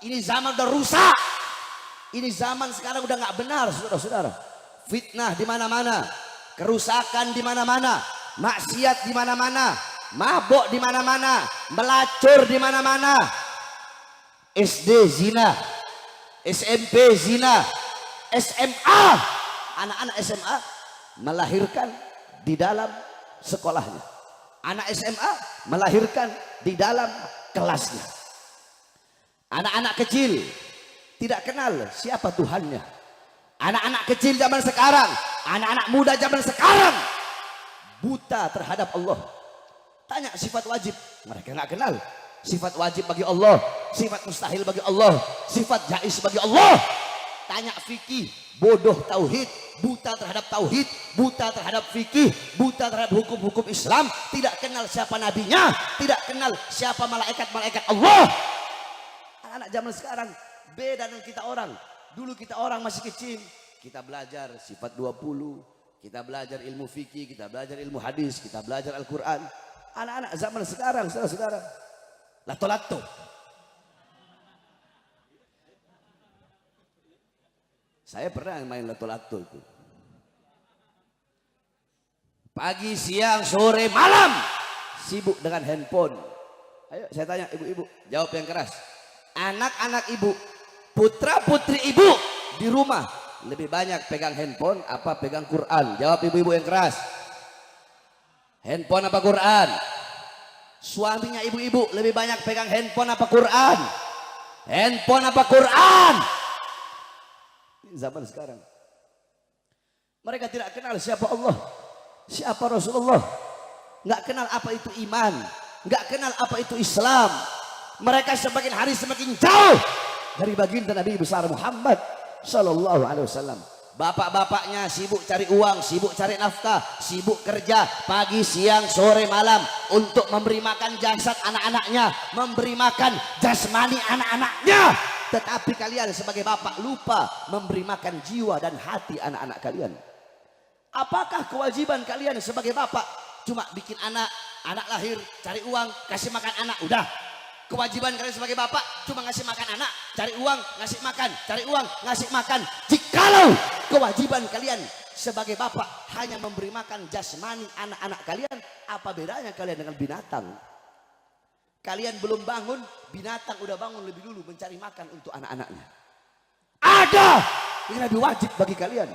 Speaker 2: ini zaman udah rusak, ini zaman sekarang udah nggak benar, saudara-saudara. Fitnah di mana-mana, kerusakan di mana-mana, maksiat di mana-mana, mabuk di mana-mana, melacur di mana-mana. SD zina, SMP zina, SMA, anak-anak SMA melahirkan di dalam sekolahnya. Anak SMA melahirkan di dalam kelasnya. Anak-anak kecil tidak kenal siapa Tuhannya. Anak-anak kecil zaman sekarang, anak-anak muda zaman sekarang buta terhadap Allah. Tanya sifat wajib, mereka nggak kenal. Sifat wajib bagi Allah, sifat mustahil bagi Allah, sifat jaiz bagi Allah. Tanya fikih, bodoh tauhid, buta terhadap tauhid, buta terhadap fikih, buta terhadap hukum-hukum Islam, tidak kenal siapa nabinya, tidak kenal siapa malaikat-malaikat Allah. Anak-anak zaman sekarang beda dengan kita orang. Dulu kita orang masih kecil, kita belajar sifat 20, kita belajar ilmu fikih, kita belajar ilmu hadis, kita belajar Al-Quran. Anak-anak zaman sekarang, saudara-saudara, lato-lato. Saya pernah main lato-lato itu. Pagi, siang, sore, malam sibuk dengan handphone. Ayo saya tanya ibu-ibu, jawab yang keras. Anak-anak ibu, putra-putri ibu di rumah lebih banyak pegang handphone apa pegang Quran? Jawab ibu-ibu yang keras. Handphone apa Quran? Suaminya ibu-ibu lebih banyak pegang handphone apa Quran? Handphone apa Quran? Ini zaman sekarang. Mereka tidak kenal siapa Allah, siapa Rasulullah, nggak kenal apa itu iman, nggak kenal apa itu Islam. Mereka semakin hari semakin jauh dari baginda Nabi besar Muhammad Sallallahu Alaihi Wasallam. Bapak-bapaknya sibuk cari uang, sibuk cari nafkah, sibuk kerja pagi, siang, sore, malam untuk memberi makan jasad anak-anaknya, memberi makan jasmani anak-anaknya. Tetapi kalian sebagai bapak lupa memberi makan jiwa dan hati anak-anak kalian. Apakah kewajiban kalian sebagai bapak cuma bikin anak lahir, cari uang, kasih makan anak, udah? Kewajiban kalian sebagai bapak cuma ngasih makan anak, cari uang, ngasih makan, cari uang, ngasih makan. Jikalau kewajiban kalian sebagai bapak hanya memberi makan jasmani anak-anak kalian, apa bedanya kalian dengan binatang? Kalian belum bangun, binatang udah bangun lebih dulu mencari makan untuk anak-anaknya. Ada yang lebih wajib bagi kalian.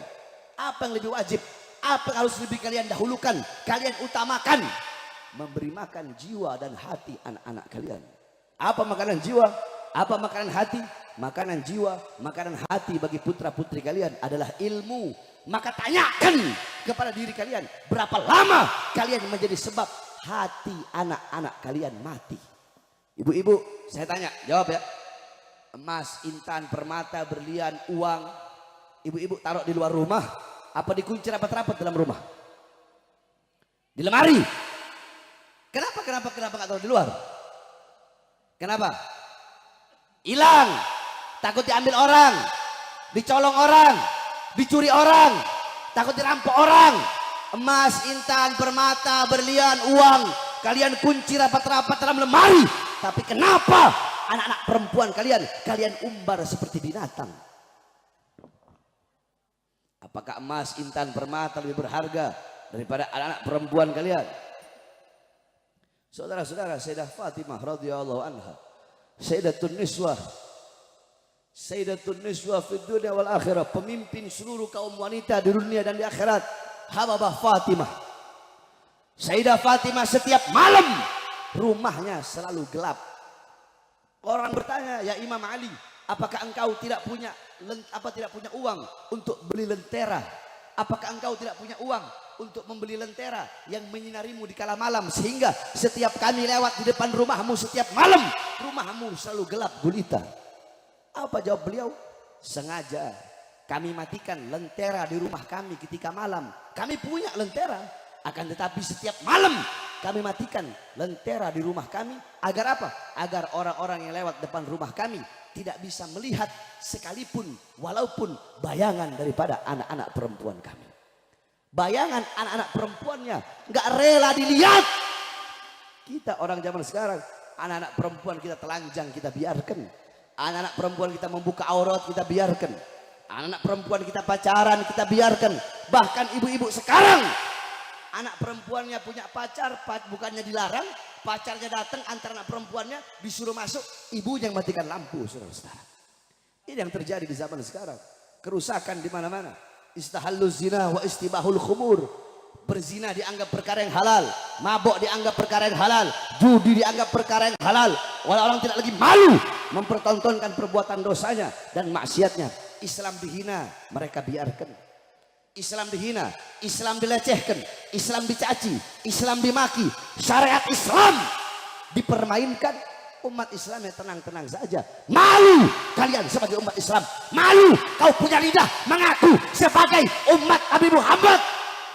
Speaker 2: Apa yang lebih wajib? Apa yang harus lebih kalian dahulukan, kalian utamakan? Memberi makan jiwa dan hati anak-anak kalian. Apa makanan jiwa? Apa makanan hati? Makanan jiwa, makanan hati bagi putra-putri kalian adalah ilmu. Maka tanyakan kepada diri kalian, berapa lama kalian menjadi sebab hati anak-anak kalian mati? Ibu-ibu, saya tanya, jawab ya. Emas, intan, permata, berlian, uang, ibu-ibu taruh di luar rumah, apa dikunci rapat-rapat dalam rumah? Di lemari. Kenapa nggak taruh di luar? Kenapa? Hilang, takut diambil orang, dicolong orang, dicuri orang, takut dirampok orang. Emas, intan, permata, berlian, uang, kalian kunci rapat-rapat dalam lemari. Tapi kenapa anak-anak perempuan kalian umbar seperti binatang? Apakah emas, intan, permata lebih berharga daripada anak-anak perempuan kalian? Saudara-saudara, Sayyidah Fatimah radhiyallahu anha, Sayyidatun Niswa fid dunya wal akhirah, pemimpin seluruh kaum wanita di dunia dan di akhirat. Hababah Fatimah, Sayyidah Fatimah setiap malam rumahnya selalu gelap. Orang bertanya, ya Imam Ali, apakah engkau tidak punya uang untuk beli lentera? Apakah engkau tidak punya uang untuk membeli lentera yang menyinarimu di kala malam, sehingga setiap kami lewat di depan rumahmu setiap malam, rumahmu selalu gelap gulita? Apa jawab beliau? Sengaja kami matikan lentera di rumah kami ketika malam. Kami punya lentera, akan tetapi setiap malam kami matikan lentera di rumah kami. Agar apa? Agar orang-orang yang lewat depan rumah kami tidak bisa melihat sekalipun walaupun bayangan daripada anak-anak perempuan kami. Bayangan anak-anak perempuannya nggak rela dilihat. Kita orang zaman sekarang, anak-anak perempuan kita telanjang kita biarkan. Anak-anak perempuan kita membuka aurat kita biarkan. Anak-anak perempuan kita pacaran kita biarkan. Bahkan ibu-ibu sekarang, anak perempuannya punya pacar, bukannya dilarang, pacarnya datang antar anak perempuannya disuruh masuk, ibunya yang matikan lampu, saudara-saudara. Ini yang terjadi di zaman sekarang. Kerusakan di mana-mana. Istahalluz zina wa istibahul khumur. Berzina dianggap perkara yang halal, mabok dianggap perkara yang halal, judi dianggap perkara yang halal. Orang-orang tidak lagi malu mempertontonkan perbuatan dosanya dan maksiatnya. Islam dihina, mereka biarkan. Islam dihina, Islam dilecehkan, Islam dicaci, Islam dimaki, syariat Islam dipermainkan. Umat Islam yang tenang-tenang saja. Malu kalian sebagai umat Islam, malu kau punya lidah mengaku sebagai umat Nabi Muhammad,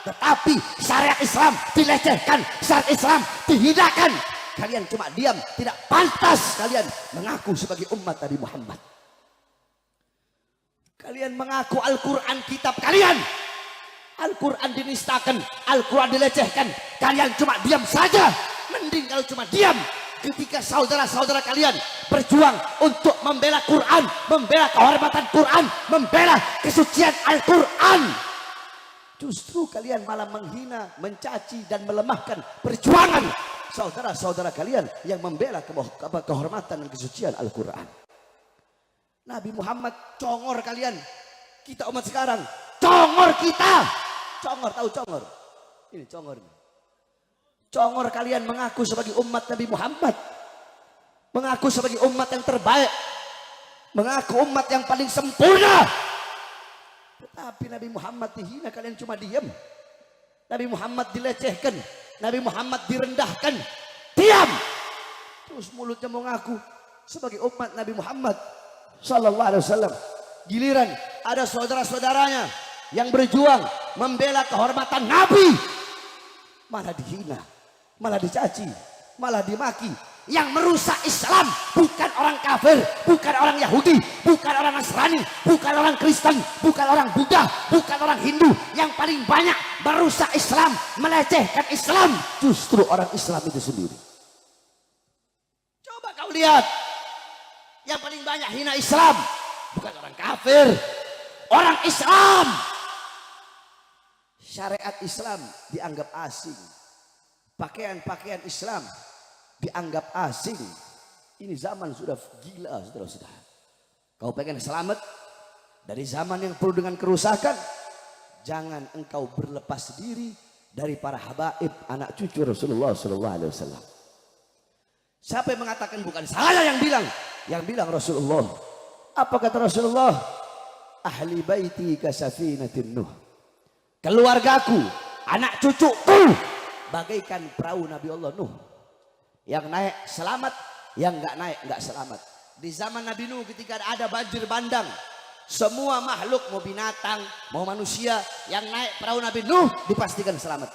Speaker 2: tetapi syariat Islam dilecehkan, syariat Islam dihinakan. kalian cuma diam. Tidak pantas kalian mengaku sebagai umat Nabi Muhammad. Kalian mengaku Al-Quran kitab kalian. Al-Quran dinistakan, Al-Quran dilecehkan. Kalian cuma diam saja. Mending kalau cuma diam ketika saudara-saudara kalian berjuang untuk membela Quran, membela kehormatan Quran, membela kesucian Al-Quran. Justru kalian malah menghina, mencaci dan melemahkan perjuangan saudara-saudara kalian yang membela kehormatan dan kesucian Al-Quran. Nabi Muhammad congor kalian. Kita umat sekarang congor kita. Congor, tahu congor? Ini congor. Congor kalian mengaku sebagai umat Nabi Muhammad. Mengaku sebagai umat yang terbaik. Mengaku umat yang paling sempurna. Tetapi Nabi Muhammad dihina, kalian cuma diam. Nabi Muhammad dilecehkan. Nabi Muhammad direndahkan. Diam. Terus mulutnya mengaku sebagai umat Nabi Muhammad Sallallahu Alaihi Wasallam. Giliran ada saudara-saudaranya yang berjuang membela kehormatan Nabi, malah dihina, malah dicaci, malah dimaki. Yang merusak Islam bukan orang kafir, bukan orang Yahudi, bukan orang Nasrani, bukan orang Kristen, bukan orang Buddha, bukan orang Hindu. Yang paling banyak merusak Islam, melecehkan Islam, justru orang Islam itu sendiri. Coba kau lihat, yang paling banyak hina Islam bukan orang kafir, orang Islam. Syariat Islam dianggap asing. Pakaian-pakaian Islam dianggap asing. Ini zaman sudah gila, saudara-saudara. Kau pengen selamat dari zaman yang penuh dengan kerusakan, jangan engkau berlepas diri dari para habaib, anak cucu Rasulullah Sallallahu Alaihi Wasallam. Siapa yang mengatakan? Bukan saya yang bilang. Yang bilang Rasulullah. Apa kata Rasulullah? Ahli baiti kasafinatin Nuh. Keluargaku, anak cucuku bagaikan perahu Nabi Allah Nuh. Yang naik selamat, yang nggak naik nggak selamat. Di zaman Nabi Nuh ketika ada banjir bandang, semua makhluk, mau binatang, mau manusia yang naik perahu Nabi Nuh dipastikan selamat.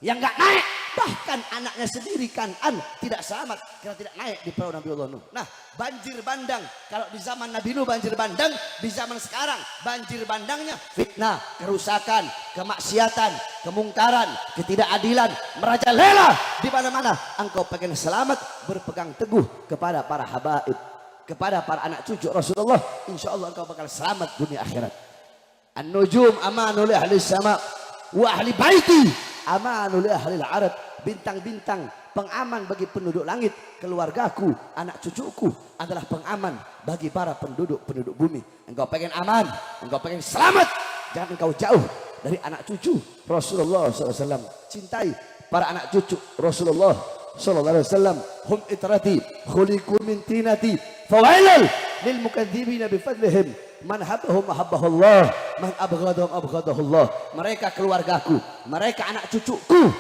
Speaker 2: Yang nggak naik, bahkan anaknya sendiri Kan'an tidak selamat karena tidak naik di perahu Nabi Allah Nuh. Nah, banjir bandang, kalau di zaman Nabi Nuh banjir bandang, di zaman sekarang banjir bandangnya fitnah, kerusakan, kemaksiatan, kemungkaran, ketidakadilan merajalela di mana-mana. Engkau pengen selamat, berpegang teguh kepada para habaib, kepada para anak cucu Rasulullah, insya Allah engkau bakal selamat dunia akhirat. An-nujum amanul ahli sama wa ahli baiti amanul ahli al-arad. Bintang-bintang pengaman bagi penduduk langit. Keluargaku, anak cucuku adalah pengaman bagi para penduduk bumi. Engkau pengen aman, engkau pengen selamat, jangan engkau jauh dari anak cucu Rasulullah SAW. Cintai para anak cucu Rasulullah SAW. Hum itrati khuliqu min tinati fawailal lil mukadzibina bifadlihim. Man habbahum ahabbahullah, man abghadahum abghadahullah. Mereka keluargaku, mereka anak cucuku.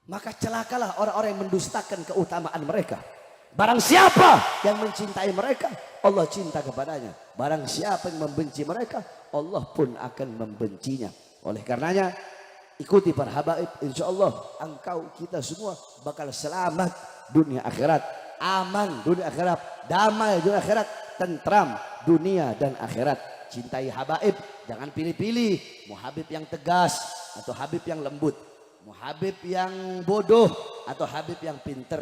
Speaker 2: Maka celakalah orang-orang yang mendustakan keutamaan mereka. Barang siapa yang mencintai mereka, Allah cinta kepadanya. Barang siapa yang membenci mereka, Allah pun akan membencinya. Oleh karenanya, ikuti para habaib, insya Allah engkau kita semua bakal selamat dunia akhirat, aman dunia akhirat, damai dunia akhirat, tentram dunia dan akhirat. Cintai habaib, jangan pilih-pilih. Mau habib yang tegas atau habib yang lembut, mau habib yang bodoh atau habib yang pinter,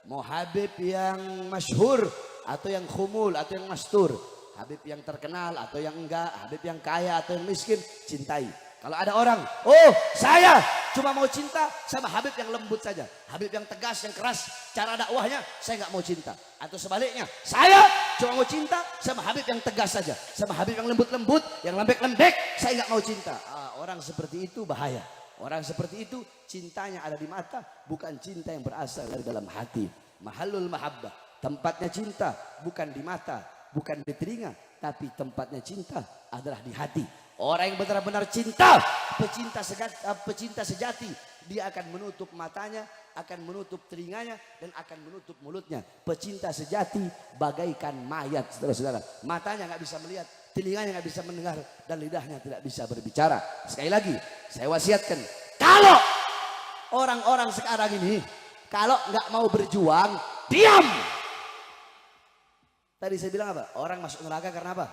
Speaker 2: mau habib yang masyhur atau yang khumul atau yang mastur, habib yang terkenal atau yang enggak, habib yang kaya atau yang miskin. Cintai. Kalau ada orang, oh saya cuma mau cinta sama habib yang lembut saja, habib yang tegas, yang keras cara dakwahnya, saya nggak mau cinta. Atau sebaliknya, saya cuma mau cinta sama habib yang tegas saja, sama habib yang lembut-lembut, yang lembek-lembek, saya nggak mau cinta. Orang seperti itu bahaya. Orang seperti itu cintanya ada di mata, bukan cinta yang berasal dari dalam hati. Mahallul mahabbah, tempatnya cinta bukan di mata, bukan di telinga, tapi tempatnya cinta adalah di hati. Orang yang benar-benar cinta, pecinta sejati, dia akan menutup matanya, akan menutup telinganya, dan akan menutup mulutnya. Pecinta sejati bagaikan mayat, saudara-saudara. Matanya nggak bisa melihat, telinganya nggak bisa mendengar, dan lidahnya tidak bisa berbicara. Sekali lagi, saya wasiatkan, kalau orang-orang sekarang ini Kalau nggak mau berjuang, diam. Tadi saya bilang apa? Orang masuk neraka karena apa?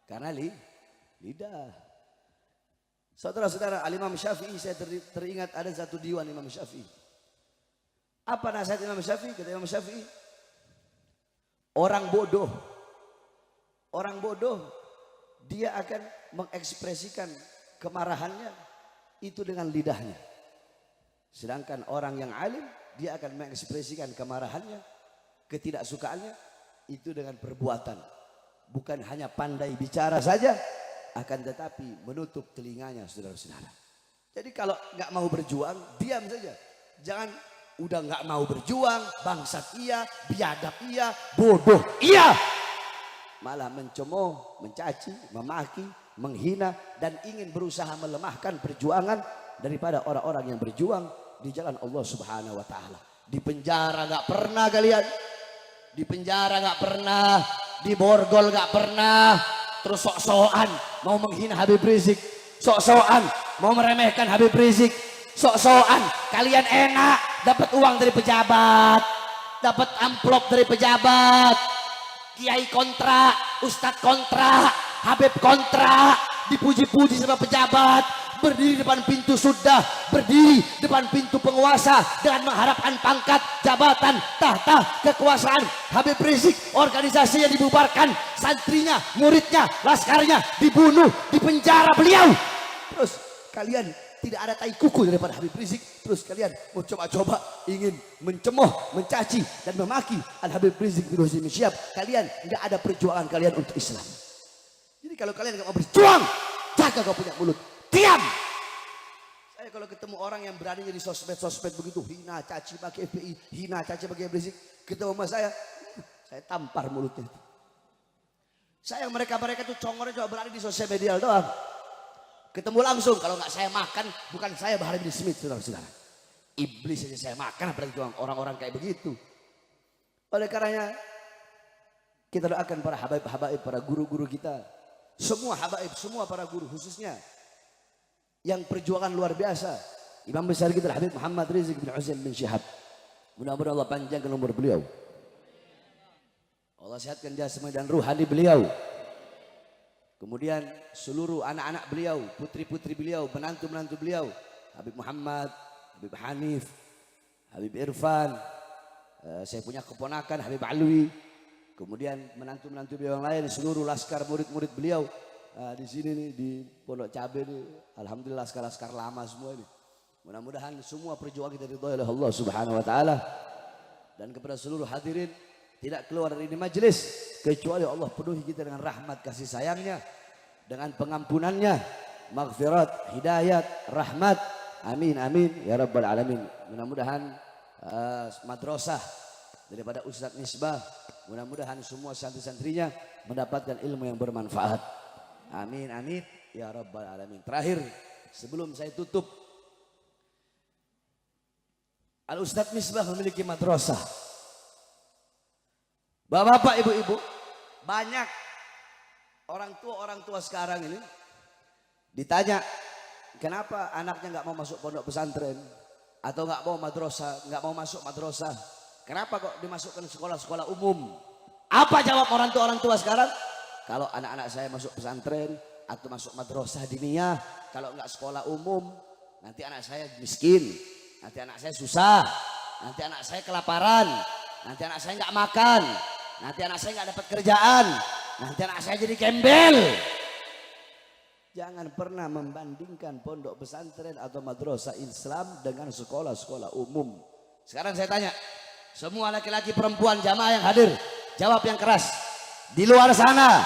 Speaker 2: Karena lidah. Saudara-saudara, Al-Imam Syafi'i, saya teringat ada satu diwan Imam Syafi'i. Apa nasihat Imam Syafi'i? Kata Imam Syafi'i, orang bodoh, dia akan mengekspresikan kemarahannya itu dengan lidahnya. Sedangkan orang yang alim, dia akan mengekspresikan kemarahannya, ketidaksukaannya itu dengan perbuatan. Bukan hanya pandai bicara saja, akan tetapi menutup telinganya, saudara-saudara. Jadi kalau nggak mau berjuang, diam saja. Jangan udah nggak mau berjuang, bangsat iya, biadab iya, bodoh iya. Malah mencemooh, mencaci, memaki, menghina, dan ingin berusaha melemahkan perjuangan daripada orang-orang yang berjuang di jalan Allah Subhanahu wa Ta'ala. Di penjara nggak pernah kalian, di penjara nggak pernah, di borgol nggak pernah. Terus sok-sokan mau menghina Habib Rizik, sok-sokan mau meremehkan Habib Rizik, sok-sokan kalian enak dapat uang dari pejabat, dapat amplop dari pejabat, kiai kontra, ustadz kontra, Habib kontra, dipuji-puji sama pejabat, berdiri depan pintu sudah, berdiri depan pintu penguasa dengan mengharapkan pangkat, jabatan, tahta, kekuasaan. Habib Rizik organisasinya dibubarkan, santrinya, muridnya, laskarnya dibunuh, dipenjara beliau. Terus kalian tidak ada tai kuku daripada Habib Rizik, terus kalian mau coba-coba ingin mencemooh, mencaci dan memaki Al Habib Rizik bin Husaini Syihab. Kalian nggak ada perjuangan kalian untuk Islam. Jadi kalau kalian nggak mau berjuang, jaga kau punya mulut, diam. Saya kalau ketemu orang yang berani jadi sosmed begitu, hina caci pakai FPI, hina caci pakai Rizik, ketemu sama saya tampar mulutnya. Saya mereka tuh congornya cuma berani di sosial media doang. Ketemu langsung, kalau nggak saya makan, bukan saya Bahar bin Smith, saudara-saudara. Iblis aja saya makan, apalagi orang-orang kayak begitu. Oleh karenanya, kita doakan para habaib-habaib, para guru-guru kita. Semua habaib, semua para guru, khususnya yang perjuangan luar biasa. Imam besar kita Habib Muhammad Rizik bin Husain bin Syihab. Mudah-mudahan Allah panjangkan umur beliau. Allah sehatkan jasmani dan ruhani beliau. Kemudian seluruh anak-anak beliau, putri-putri beliau, menantu-menantu beliau, Habib Muhammad, Habib Hanif, Habib Irfan, saya punya keponakan Habib Alwi, kemudian menantu-menantu beliau yang lain, seluruh laskar murid-murid beliau di sini nih di Pondok Cabe nih, alhamdulillah laskar-laskar lama semua ini. Mudah-mudahan semua perjuangan kita diridhoi oleh Allah Subhanahu wa Ta'ala. Dan kepada seluruh hadirin, tidak keluar dari ini majelis kecuali Allah penuhi kita dengan rahmat kasih sayangnya, dengan pengampunannya, maghfirat, hidayat, rahmat. Amin amin ya rabbal alamin. Mudah-mudahan madrasah daripada Ustadz Misbah, mudah-mudahan semua santri-santrinya mendapatkan ilmu yang bermanfaat. Amin amin ya rabbal alamin. Terakhir sebelum saya tutup, Al Ustadz Misbah memiliki madrasah. Bapak-bapak, ibu-ibu, banyak orang tua sekarang ini ditanya kenapa anaknya nggak mau masuk pondok pesantren atau nggak mau madrasah, nggak mau masuk madrasah, kenapa kok dimasukkan sekolah-sekolah umum? Apa jawab orang tua sekarang? Kalau anak-anak saya masuk pesantren atau masuk madrasah diniyah, kalau nggak sekolah umum, nanti anak saya miskin, nanti anak saya susah, nanti anak saya kelaparan, nanti anak saya nggak makan, nanti anak saya nggak dapat kerjaan, nanti anak saya jadi gembel. Jangan pernah membandingkan pondok pesantren atau madrasah Islam dengan sekolah-sekolah umum. Sekarang saya tanya, semua laki-laki perempuan jamaah yang hadir, jawab yang keras. Di luar sana,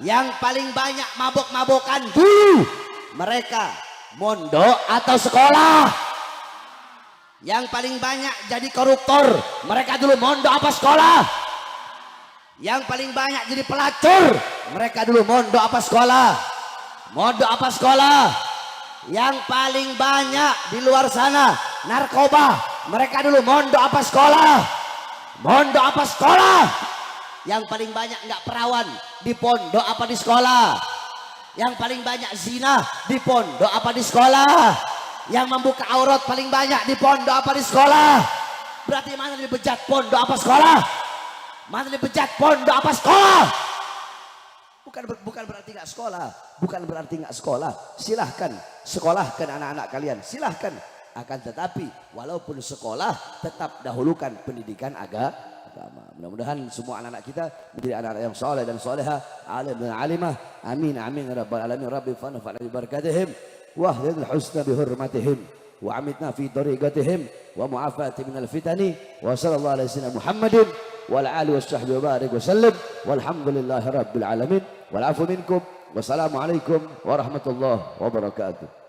Speaker 2: yang paling banyak mabok-mabokan dulu, mereka mondok atau sekolah? Yang paling banyak jadi koruptor, mereka dulu mondok apa sekolah? Yang paling banyak jadi pelacur, mereka dulu mondok apa sekolah? Mondok apa sekolah? Yang paling banyak di luar sana narkoba, mereka dulu mondok apa sekolah? Mondok apa sekolah? Yang paling banyak nggak perawan, di pondok apa di sekolah? Yang paling banyak zina, di pondok apa di sekolah? Yang membuka aurat paling banyak di pondok apa di sekolah? Berarti mana lebih bejat, pondok apa sekolah? Mana lebih bejat, pondok apa sekolah? Bukan berarti nggak sekolah, bukan berarti nggak sekolah. Silahkan sekolahkan anak-anak kalian, silahkan. Akan tetapi walaupun sekolah tetap dahulukan pendidikan agama. Mudah-mudahan semua anak-anak kita menjadi anak-anak yang soleh dan soleha, alim dan alimah. Amin amin ya rabbal alamin. Rabbi fanfa'na bi barakatihim wahdil husna bi hurmatihim wa amitna fi tariqatihim wa mu'afati minal fitani wa sallallahu alaihi wasallam Muhammadin wa ala alihi washabbihi wa barik wa sallam walhamdulillahi rabbil alamin wal afu minkum wassalamu alaikum warahmatullahi wabarakatuh.